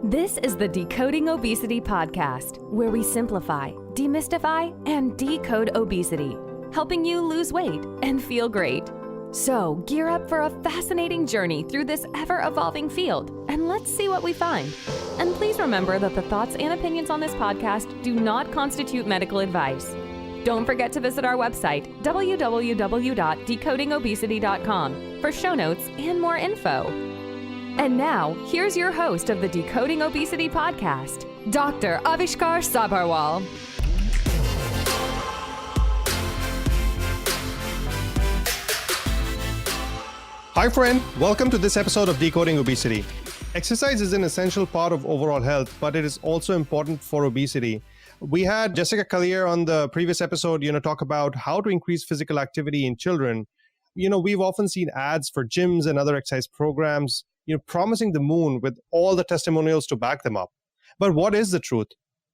This is the Decoding Obesity podcast, where we simplify, demystify, and decode obesity, helping you lose weight and feel great. So gear up for a fascinating journey through this ever-evolving field, and let's see what we find. And please remember that the thoughts and opinions on this podcast do not constitute medical advice. Don't forget to visit our website, www.decodingobesity.com, for show notes and more info. And now, here's your host of the Decoding Obesity podcast, Dr. Avishkar Sabharwal. Hi friend, welcome to this episode of Decoding Obesity. Exercise is an essential part of overall health, but it is also important for obesity. We had Jessica Callear on the previous episode, talk about how to increase physical activity in children. We've often seen ads for gyms and other exercise programs, promising the moon with all the testimonials to back them up. But what is the truth?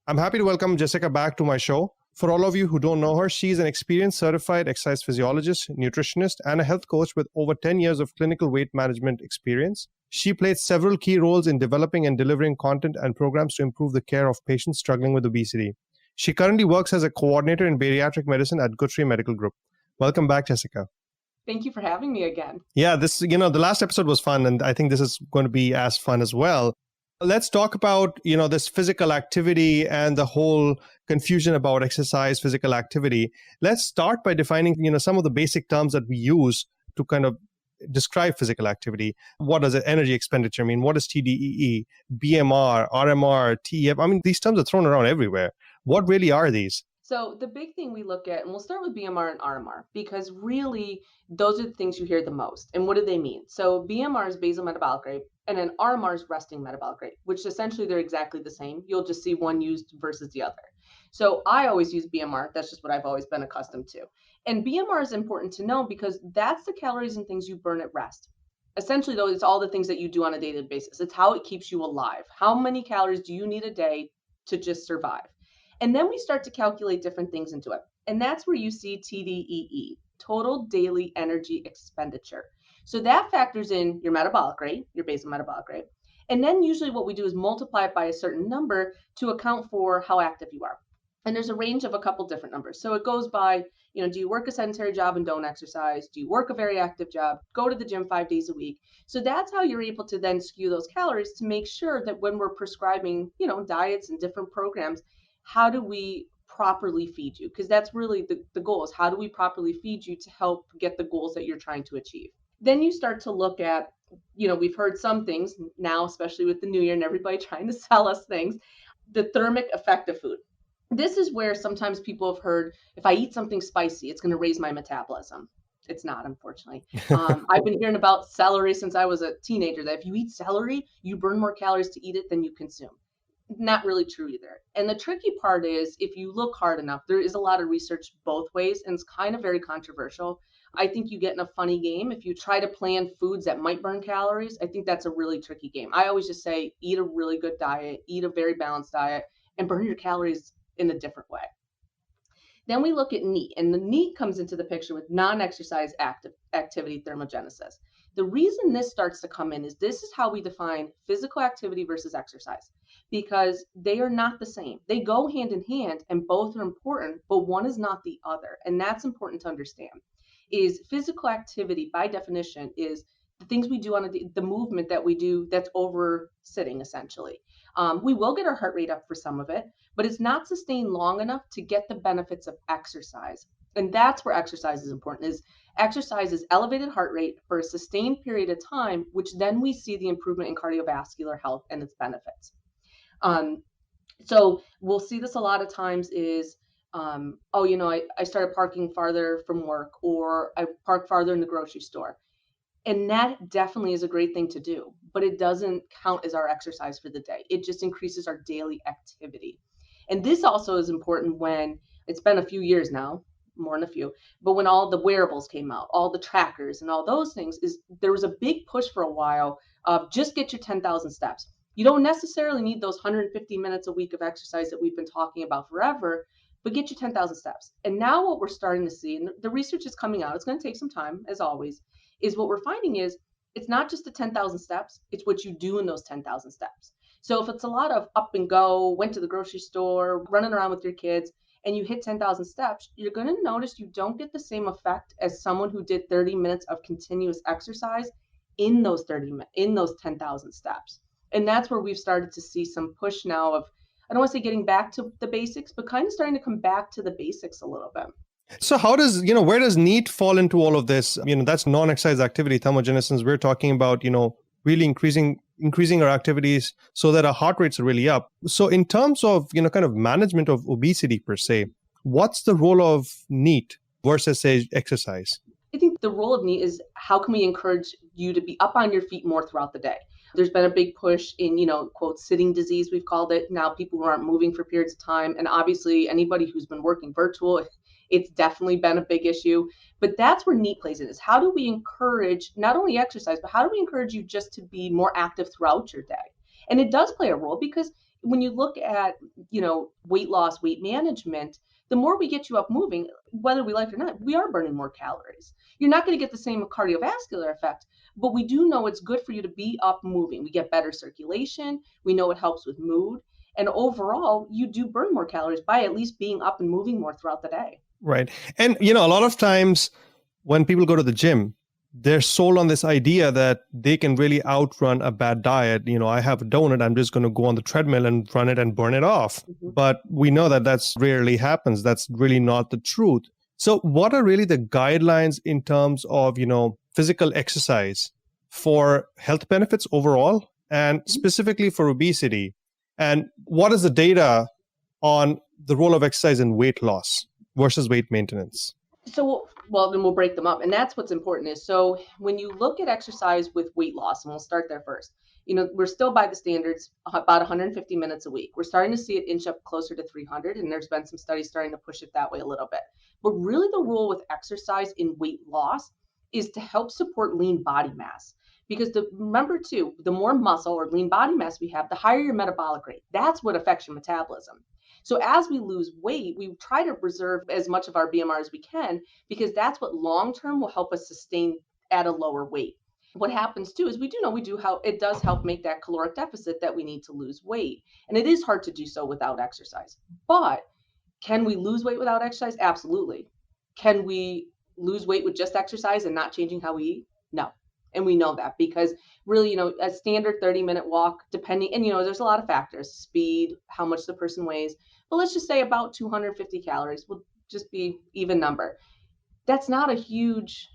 I'm happy to welcome Jessica back to my show. For all of you who don't know her, she's an experienced certified exercise physiologist, nutritionist, and a health coach with over 10 years of clinical weight management experience. She played several key roles in developing and delivering content and programs to improve the care of patients struggling with obesity. She currently works as a coordinator in bariatric medicine at Guthrie Medical Group. Welcome back, Jessica. Thank you for having me again. Yeah, the last episode was fun, and I think this is going to be as fun as well. Let's talk about, this physical activity and the whole confusion about exercise, physical activity. Let's start by defining, some of the basic terms that we use to kind of describe physical activity. What does energy expenditure mean? What is TDEE, BMR, RMR, TEF? These terms are thrown around everywhere. What really are these? So the big thing we look at, and we'll start with BMR and RMR, because really those are the things you hear the most. And what do they mean? So BMR is basal metabolic rate, and then RMR is resting metabolic rate, which essentially they're exactly the same. You'll just see one used versus the other. So I always use BMR. That's just what I've always been accustomed to. And BMR is important to know because that's the calories and things you burn at rest. Essentially, though, it's all the things that you do on a daily basis. It's how it keeps you alive. How many calories do you need a day to just survive? And then we start to calculate different things into it. And that's where you see TDEE, total daily energy expenditure. So that factors in your metabolic rate, your basal metabolic rate. And then usually what we do is multiply it by a certain number to account for how active you are. And there's a range of a couple different numbers. So it goes by, do you work a sedentary job and don't exercise? Do you work a very active job? Go to the gym 5 days a week. So that's how you're able to then skew those calories to make sure that when we're prescribing, diets and different programs, how do we properly feed you? Because that's really the goal is how do we properly feed you to help get the goals that you're trying to achieve? Then you start to look at, we've heard some things now, especially with the new year and everybody trying to sell us things, the thermic effect of food. This is where sometimes people have heard, if I eat something spicy, it's going to raise my metabolism. It's not, unfortunately. I've been hearing about celery since I was a teenager, that if you eat celery, you burn more calories to eat it than you consume. Not really true either. And the tricky part is if you look hard enough, there is a lot of research both ways, and it's kind of very controversial. I think you get in a funny game if you try to plan foods that might burn calories. I think that's a really tricky game. I always just say eat a really good diet, eat a very balanced diet, and burn your calories in a different way. Then we look at NEAT, and the NEAT comes into the picture with non-exercise activity thermogenesis. The reason this starts to come in is this is how we define physical activity versus exercise, because they are not the same. They go hand in hand and both are important, but one is not the other. And that's important to understand. Is physical activity by definition is the things we do on the movement that we do that's over sitting essentially. We will get our heart rate up for some of it, but it's not sustained long enough to get the benefits of exercise. And that's where exercise is important, is exercise is elevated heart rate for a sustained period of time, which then we see the improvement in cardiovascular health and its benefits. So we'll see this a lot of times is, I started parking farther from work, or I park farther in the grocery store. And that definitely is a great thing to do, but it doesn't count as our exercise for the day. It just increases our daily activity. And this also is important when it's been a few years now, more than a few, but when all the wearables came out, all the trackers and all those things, there was a big push for a while of just get your 10,000 steps. You don't necessarily need those 150 minutes a week of exercise that we've been talking about forever, but get your 10,000 steps. And now what we're starting to see, and the research is coming out, it's going to take some time, as always, is what we're finding is it's not just the 10,000 steps, it's what you do in those 10,000 steps. So if it's a lot of up and go, went to the grocery store, running around with your kids, and you hit 10,000 steps, you're going to notice you don't get the same effect as someone who did 30 minutes of continuous exercise in those in those 10,000 steps. And that's where we've started to see some push now of, I don't want to say getting back to the basics, but kind of starting to come back to the basics a little bit. So how does, where does NEAT fall into all of this? That's non-exercise activity thermogenesis. We're talking about, really increasing our activities so that our heart rates are really up. So in terms of, kind of management of obesity per se, what's the role of NEAT versus, say, exercise? I think the role of NEAT is how can we encourage you to be up on your feet more throughout the day? There's been a big push in, quote, sitting disease, we've called it. Now people who aren't moving for periods of time. And obviously anybody who's been working virtual, it's definitely been a big issue. But that's where NEAT plays in, is how do we encourage not only exercise, but how do we encourage you just to be more active throughout your day? And it does play a role because when you look at, weight loss, weight management, the more we get you up moving, whether we like it or not, we are burning more calories. You're not going to get the same cardiovascular effect, but we do know it's good for you to be up moving. We get better circulation. We know it helps with mood. And overall, you do burn more calories by at least being up and moving more throughout the day. Right. And, a lot of times when people go to the gym, they're sold on this idea that they can really outrun a bad diet. I have a donut, I'm just going to go on the treadmill and run it and burn it off. Mm-hmm. But we know that that's rarely happens. That's really not the truth. So what are really the guidelines in terms of, physical exercise for health benefits overall and specifically for obesity? And what is the data on the role of exercise in weight loss versus weight maintenance? So, well, then we'll break them up. And that's what's important is, so when you look at exercise with weight loss, and we'll start there first, we're still by the standards about 150 minutes a week. We're starting to see it inch up closer to 300. And there's been some studies starting to push it that way a little bit. But really the role with exercise in weight loss is to help support lean body mass. Because remember too, the more muscle or lean body mass we have, the higher your metabolic rate. That's what affects your metabolism. So as we lose weight, we try to preserve as much of our BMR as we can, because that's what long-term will help us sustain at a lower weight. What happens too is it does help make that caloric deficit that we need to lose weight. And it is hard to do so without exercise. But can we lose weight without exercise? Absolutely. Can we lose weight with just exercise and not changing how we eat? No. And we know that because really, a standard 30-minute walk, depending, and there's a lot of factors, speed, how much the person weighs, but let's just say about 250 calories will just be even number. That's not a huge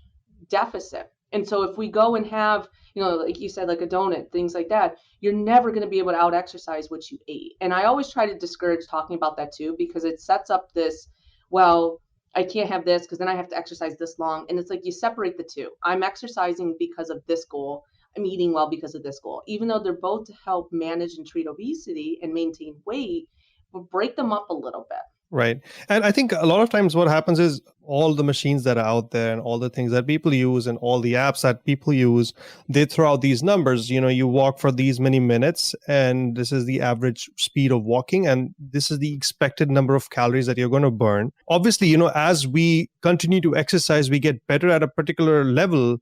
deficit. And so if we go and have, like you said, like a donut, things like that, you're never going to be able to out exercise what you ate. And I always try to discourage talking about that too, because it sets up this, well, I can't have this because then I have to exercise this long. And it's like you separate the two. I'm exercising because of this goal. I'm eating well because of this goal. Even though they're both to help manage and treat obesity and maintain weight, but break them up a little bit. Right. And I think a lot of times what happens is all the machines that are out there and all the things that people use and all the apps that people use, they throw out these numbers. You walk for these many minutes and this is the average speed of walking and this is the expected number of calories that you're going to burn. Obviously, as we continue to exercise, we get better at a particular level.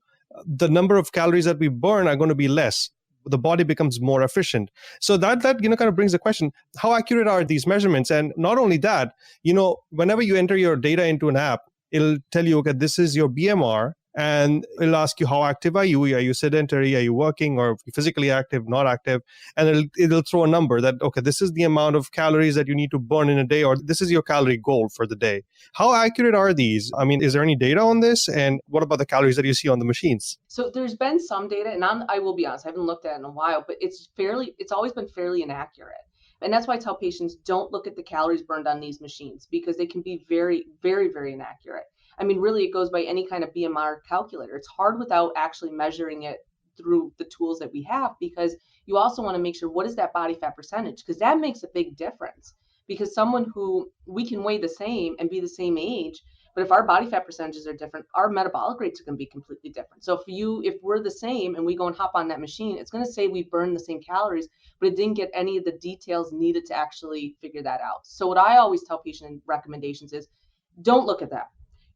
The number of calories that we burn are going to be less. The body becomes more efficient. So that kind of brings the question, how accurate are these measurements? And not only that, whenever you enter your data into an app, it'll tell you, okay, this is your BMR, and it'll ask you how active are you? Are you sedentary? Are you working or physically active, not active? And it'll throw a number that, okay, this is the amount of calories that you need to burn in a day, or this is your calorie goal for the day. How accurate are these? I mean, is there any data on this? And what about the calories that you see on the machines? So there's been some data, and I will be honest, I haven't looked at it in a while, but it's always been fairly inaccurate. And that's why I tell patients, don't look at the calories burned on these machines because they can be very, very, very inaccurate. I mean, really, it goes by any kind of BMR calculator. It's hard without actually measuring it through the tools that we have, because you also want to make sure, what is that body fat percentage? Because that makes a big difference. Because someone who we can weigh the same and be the same age, but if our body fat percentages are different, our metabolic rates are going to be completely different. So if we're the same and we go and hop on that machine, it's going to say we burn the same calories, but it didn't get any of the details needed to actually figure that out. So what I always tell patient recommendations is, don't look at that.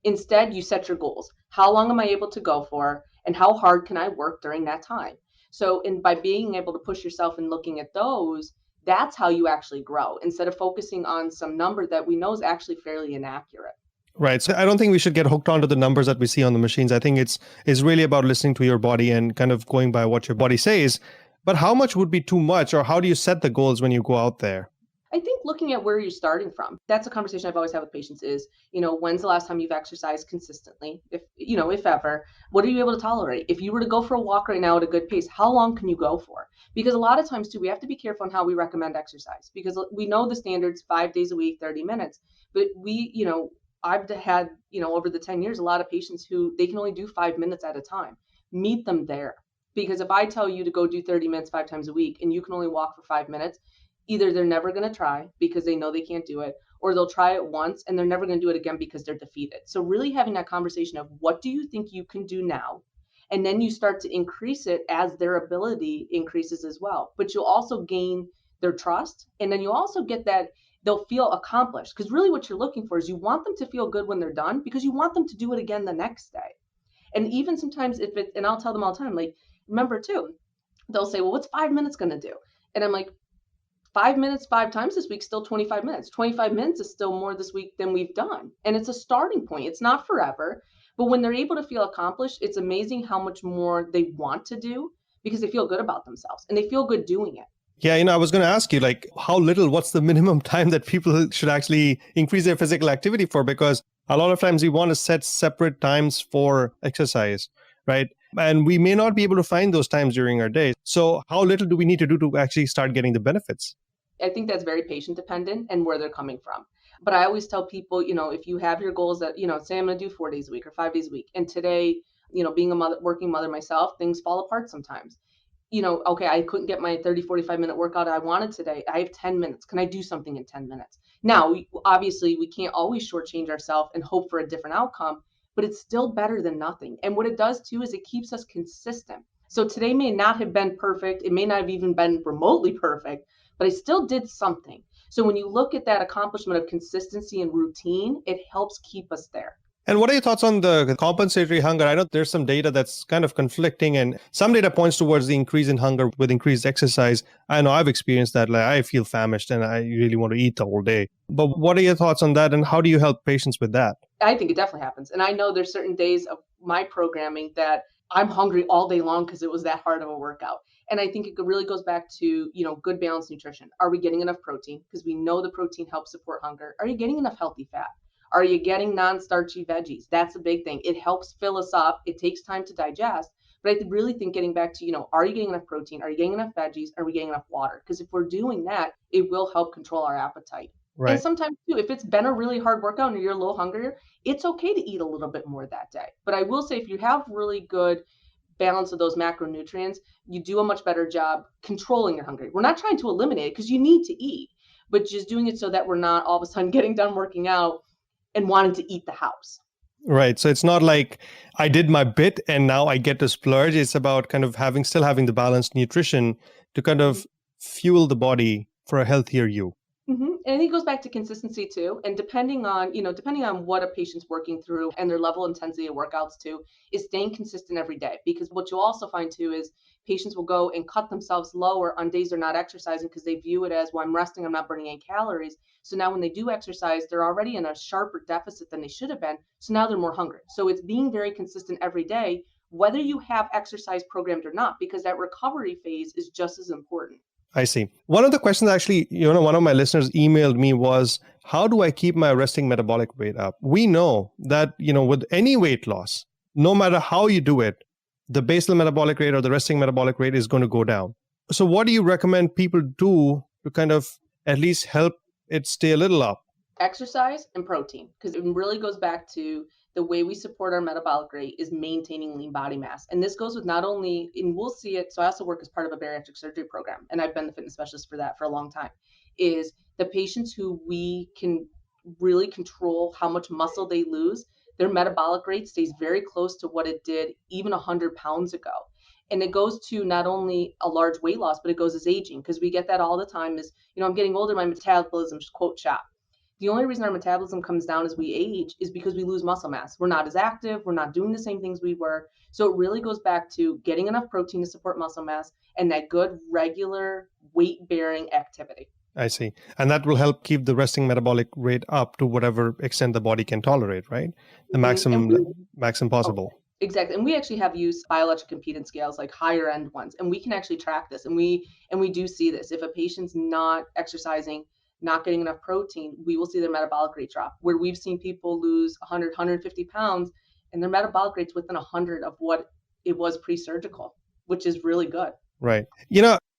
Instead, you set your goals. How long am I able to go for? And how hard can I work during that time? So, and by being able to push yourself and looking at those, that's how you actually grow instead of focusing on some number that we know is actually fairly inaccurate. Right. So I don't think we should get hooked onto the numbers that we see on the machines. I think it's really about listening to your body and kind of going by what your body says. But how much would be too much, or how do you set the goals when you go out there? I think looking at where you're starting from, that's a conversation I've always had with patients is, when's the last time you've exercised consistently? If ever, what are you able to tolerate? If you were to go for a walk right now at a good pace, how long can you go for? Because a lot of times too, we have to be careful on how we recommend exercise because we know the standards 5 days a week, 30 minutes, but I've had, over the 10 years, a lot of patients who they can only do 5 minutes at a time. Meet them there. Because if I tell you to go do 30 minutes 5 times a week and you can only walk for 5 minutes, either they're never going to try because they know they can't do it, or they'll try it once and they're never going to do it again because they're defeated. So really having that conversation of what do you think you can do now? And then you start to increase it as their ability increases as well. But you'll also gain their trust. And then you also get that they'll feel accomplished because really what you're looking for is you want them to feel good when they're done because you want them to do it again the next day. And even sometimes and I'll tell them all the time, like, remember too, they'll say, well, what's 5 minutes going to do? And I'm like, 5 minutes, 5 times this week, still 25 minutes. 25 minutes is still more this week than we've done. And it's a starting point. It's not forever. But when they're able to feel accomplished, it's amazing how much more they want to do because they feel good about themselves and they feel good doing it. Yeah, I was going to ask you, like, what's the minimum time that people should actually increase their physical activity for? Because a lot of times we want to set separate times for exercise, right? And we may not be able to find those times during our day. So how little do we need to do to actually start getting the benefits? I think that's very patient dependent and where they're coming from. But I always tell people, if you have your goals that, say I'm going to do 4 days a week or 5 days a week. And today, being a working mother myself, things fall apart sometimes. Okay, I couldn't get my 30, 45-minute workout I wanted today. I have 10 minutes. Can I do something in 10 minutes? Now, obviously, we can't always shortchange ourselves and hope for a different outcome, but it's still better than nothing. And what it does too is it keeps us consistent. So today may not have been perfect. It may not have even been remotely perfect, but I still did something. So when you look at that accomplishment of consistency and routine, it helps keep us there. And what are your thoughts on the compensatory hunger? I know there's some data that's kind of conflicting, and some data points towards the increase in hunger with increased exercise. I know I've experienced that. Like, I feel famished and I really want to eat the whole day. But what are your thoughts on that, and how do you help patients with that? I think it definitely happens. And I know there's certain days of my programming that I'm hungry all day long because it was that hard of a workout. And I think it really goes back to, good balanced nutrition. Are we getting enough protein? Because we know the protein helps support hunger. Are you getting enough healthy fat? Are you getting non-starchy veggies? That's a big thing. It helps fill us up. It takes time to digest. But I really think getting back to, are you getting enough protein? Are you getting enough veggies? Are we getting enough water? Because if we're doing that, it will help control our appetite. Right. And sometimes too, if it's been a really hard workout and you're a little hungrier, it's okay to eat a little bit more that day. But I will say if you have really good balance of those macronutrients, you do a much better job controlling your hunger. We're not trying to eliminate it because you need to eat, but just doing it so that we're not all of a sudden getting done working out and wanting to eat the house. Right. So it's not like I did my bit and now I get to splurge. It's about kind of still having the balanced nutrition to kind of fuel the body for a healthier you. Mm-hmm. And I think it goes back to consistency too. And depending on what a patient's working through and their level of intensity of workouts too, is staying consistent every day. Because what you'll also find too is patients will go and cut themselves lower on days they're not exercising because they view it as, well, I'm resting, I'm not burning any calories. So now when they do exercise, they're already in a sharper deficit than they should have been. So now they're more hungry. So it's being very consistent every day, whether you have exercise programmed or not, because that recovery phase is just as important. I see. One of the questions actually, one of my listeners emailed me was, how do I keep my resting metabolic rate up? We know that, with any weight loss, no matter how you do it, the basal metabolic rate or the resting metabolic rate is going to go down. So what do you recommend people do to kind of at least help it stay a little up? Exercise and protein, because it really goes back to the way we support our metabolic rate is maintaining lean body mass. And this goes with not only, and we'll see it, so I also work as part of a bariatric surgery program, and I've been the fitness specialist for that for a long time, is the patients who we can really control how much muscle they lose, their metabolic rate stays very close to what it did even 100 pounds ago. And it goes to not only a large weight loss, but it goes as aging, because we get that all the time is, I'm getting older, my metabolism's quote shot. The only reason our metabolism comes down as we age is because we lose muscle mass. We're not as active. We're not doing the same things we were. So it really goes back to getting enough protein to support muscle mass and that good regular weight bearing activity. I see. And that will help keep the resting metabolic rate up to whatever extent the body can tolerate, right? The maximum Oh, possible. exactly. And we actually have used biologic competence scales, like higher end ones, and we can actually track this. And we do see this. If a patient's not exercising, not getting enough protein, we will see their metabolic rate drop. Where we've seen people lose 100, 150 pounds, and their metabolic rate's within 100 of what it was pre-surgical, which is really good. Right.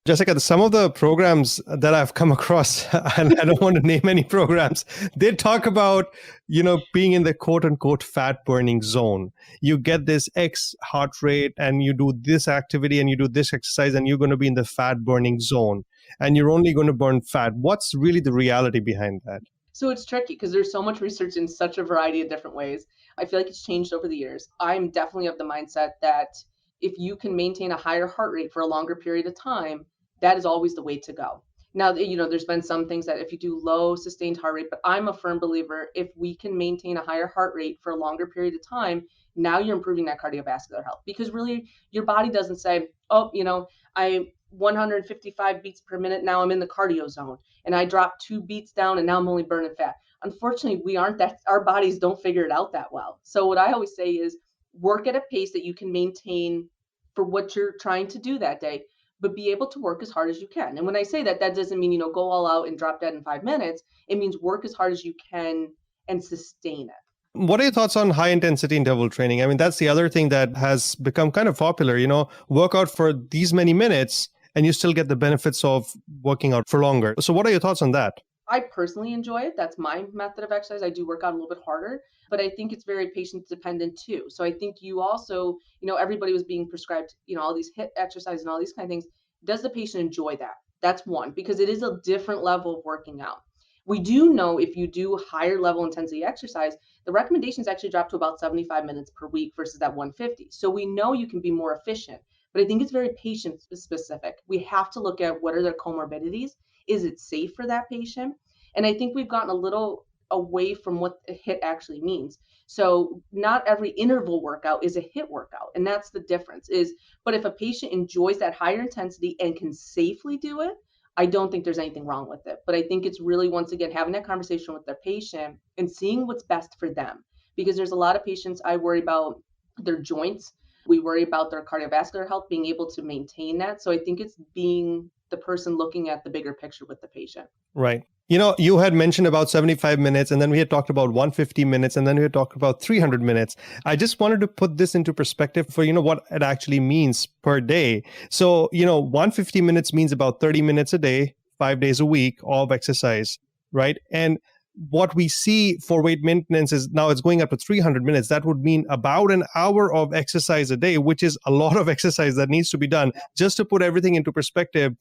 Jessica, some of the programs that I've come across, and I don't want to name any programs, they talk about, being in the quote unquote fat burning zone. You get this X heart rate and you do this activity and you do this exercise and you're going to be in the fat burning zone and you're only going to burn fat. What's really the reality behind that? So it's tricky because there's so much research in such a variety of different ways. I feel like it's changed over the years. I'm definitely of the mindset that if you can maintain a higher heart rate for a longer period of time, that is always the way to go. Now, there's been some things that if you do low sustained heart rate, but I'm a firm believer if we can maintain a higher heart rate for a longer period of time, now you're improving that cardiovascular health because really your body doesn't say, oh, I 155 beats per minute. Now I'm in the cardio zone and I dropped 2 beats down and now I'm only burning fat. Unfortunately, we aren't that, our bodies don't figure it out that well. So what I always say is work at a pace that you can maintain for what you're trying to do that day, but be able to work as hard as you can. And when I say that, that doesn't mean, go all out and drop dead in 5 minutes. It means work as hard as you can and sustain it. What are your thoughts on high intensity interval training? I mean, that's the other thing that has become kind of popular, work out for these many minutes and you still get the benefits of working out for longer. So what are your thoughts on that? I personally enjoy it. That's my method of exercise. I do work out a little bit harder, but I think it's very patient dependent too. So I think you also, everybody was being prescribed, all these HIIT exercises and all these kind of things. Does the patient enjoy that? That's one, because it is a different level of working out. We do know if you do higher level intensity exercise, the recommendations actually drop to about 75 minutes per week versus that 150. So we know you can be more efficient, but I think it's very patient specific. We have to look at what are their comorbidities. Is it safe for that patient? And I think we've gotten a little away from what a HIIT actually means. So not every interval workout is a HIIT workout. And that's the difference but if a patient enjoys that higher intensity and can safely do it, I don't think there's anything wrong with it. But I think it's really, once again, having that conversation with their patient and seeing what's best for them. Because there's a lot of patients I worry about their joints. We worry about their cardiovascular health, being able to maintain that. So I think it's being the person looking at the bigger picture with the patient. Right. You had mentioned about 75 minutes, and then we had talked about 150 minutes, and then we had talked about 300 minutes. I just wanted to put this into perspective for, what it actually means per day. So, 150 minutes means about 30 minutes a day, 5 days a week of exercise, right? And what we see for weight maintenance is now it's going up to 300 minutes. That would mean about an hour of exercise a day, which is a lot of exercise that needs to be done. Just to put everything into perspective,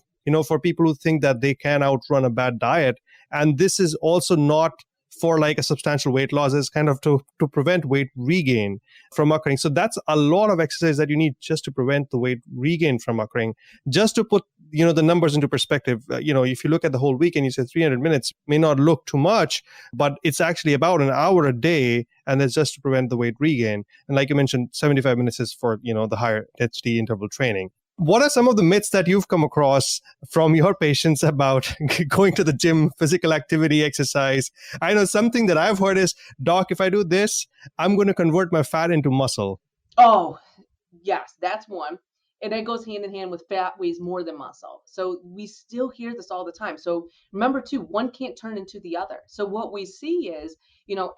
for people who think that they can outrun a bad diet. And this is also not for like a substantial weight loss, it's kind of to prevent weight regain from occurring. So that's a lot of exercise that you need just to prevent the weight regain from occurring. Just to put, the numbers into perspective, if you look at the whole week and you say 300 minutes may not look too much, but it's actually about an hour a day, and it's just to prevent the weight regain. And like you mentioned, 75 minutes is for, the higher intensity interval training. What are some of the myths that you've come across from your patients about going to the gym, physical activity, exercise? I know something that I've heard is, doc, if I do this, I'm going to convert my fat into muscle. Oh, yes, that's one. And that goes hand in hand with fat weighs more than muscle. So we still hear this all the time. So remember too, one can't turn into the other. So what we see is,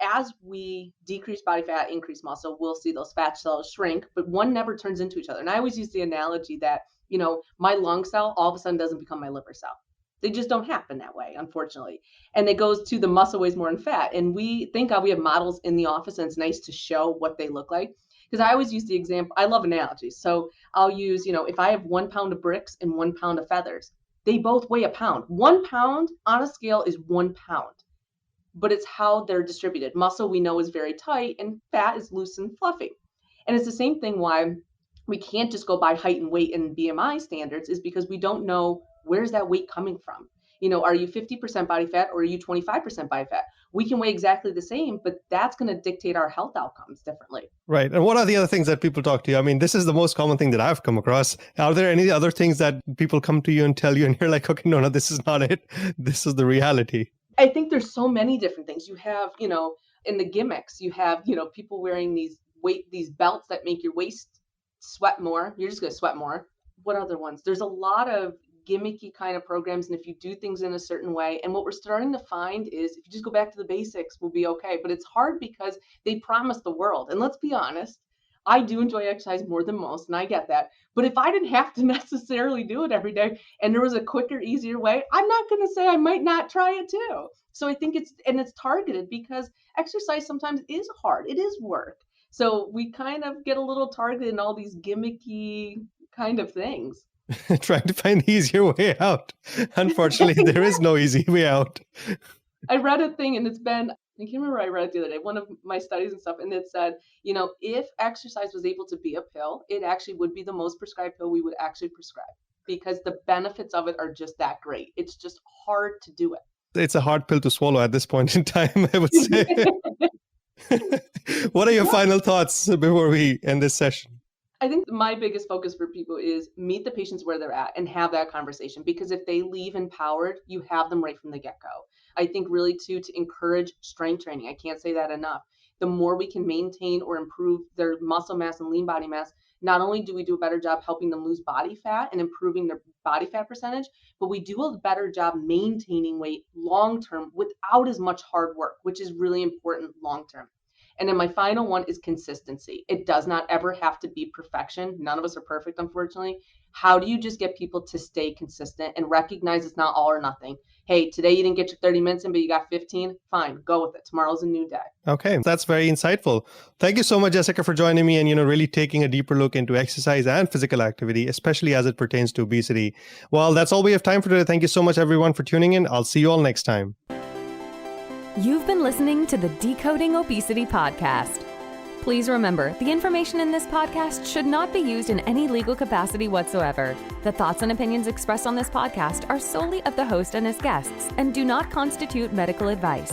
as we decrease body fat, increase muscle, we'll see those fat cells shrink, but one never turns into each other. And I always use the analogy that, my lung cell all of a sudden doesn't become my liver cell. They just don't happen that way, unfortunately. And it goes to the muscle weighs more than fat. And thank God we have models in the office, and it's nice to show what they look like. Because I always use the example, I love analogies. So I'll use, if I have 1 pound of bricks and 1 pound of feathers, they both weigh a pound. 1 pound on a scale is 1 pound, but it's how they're distributed. Muscle we know is very tight and fat is loose and fluffy. And it's the same thing why we can't just go by height and weight and BMI standards, is because we don't know where's that weight coming from. Are you 50% body fat or are you 25% body fat? We can weigh exactly the same, but that's going to dictate our health outcomes differently. Right. And what are the other things that people talk to you? I mean, this is the most common thing that I've come across. Are there any other things that people come to you and tell you and you're like, okay, no, this is not it. This is the reality. I think there's so many different things. You have, in the gimmicks, you have, people wearing these belts that make your waist sweat more. You're just going to sweat more. What other ones? There's a lot of gimmicky kind of programs. And if you do things in a certain way, and what we're starting to find is if you just go back to the basics, we'll be okay. But it's hard because they promise the world. And let's be honest, I do enjoy exercise more than most, and I get that. But if I didn't have to necessarily do it every day and there was a quicker, easier way, I'm not going to say I might not try it too. So I think it's targeted because exercise sometimes is hard. It is work. So we kind of get a little targeted in all these gimmicky kind of things. Trying to find the easier way out. Unfortunately, there is no easy way out. I read a thing and I can't remember, I read it the other day, one of my studies and stuff, and it said, if exercise was able to be a pill, it actually would be the most prescribed pill we would actually prescribe because the benefits of it are just that great. It's just hard to do it. It's a hard pill to swallow at this point in time, I would say. What are your final thoughts before we end this session? I think my biggest focus for people is meet the patients where they're at and have that conversation, because if they leave empowered, you have them right from the get-go. I think really too, to encourage strength training. I can't say that enough. The more we can maintain or improve their muscle mass and lean body mass, not only do we do a better job helping them lose body fat and improving their body fat percentage, but we do a better job maintaining weight long-term without as much hard work, which is really important long-term. And then my final one is consistency. It does not ever have to be perfection. None of us are perfect, unfortunately. How do you just get people to stay consistent and recognize it's not all or nothing? Hey, today you didn't get your 30 minutes in, but you got 15. Fine, go with it. Tomorrow's a new day. Okay, that's very insightful. Thank you so much, Jessica, for joining me and, really taking a deeper look into exercise and physical activity, especially as it pertains to obesity. Well, that's all we have time for today. Thank you so much, everyone, for tuning in. I'll see you all next time. You've been listening to the Decoding Obesity podcast. Please remember, the information in this podcast should not be used in any legal capacity whatsoever. The thoughts and opinions expressed on this podcast are solely of the host and his guests and do not constitute medical advice.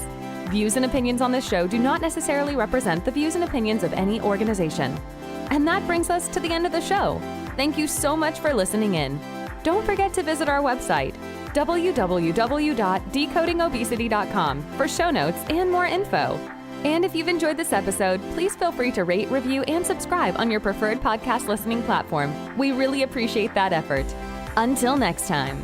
Views and opinions on this show do not necessarily represent the views and opinions of any organization. And that brings us to the end of the show. Thank you so much for listening in. Don't forget to visit our website, www.decodingobesity.com, for show notes and more info. And if you've enjoyed this episode, please feel free to rate, review, and subscribe on your preferred podcast listening platform. We really appreciate that effort. Until next time.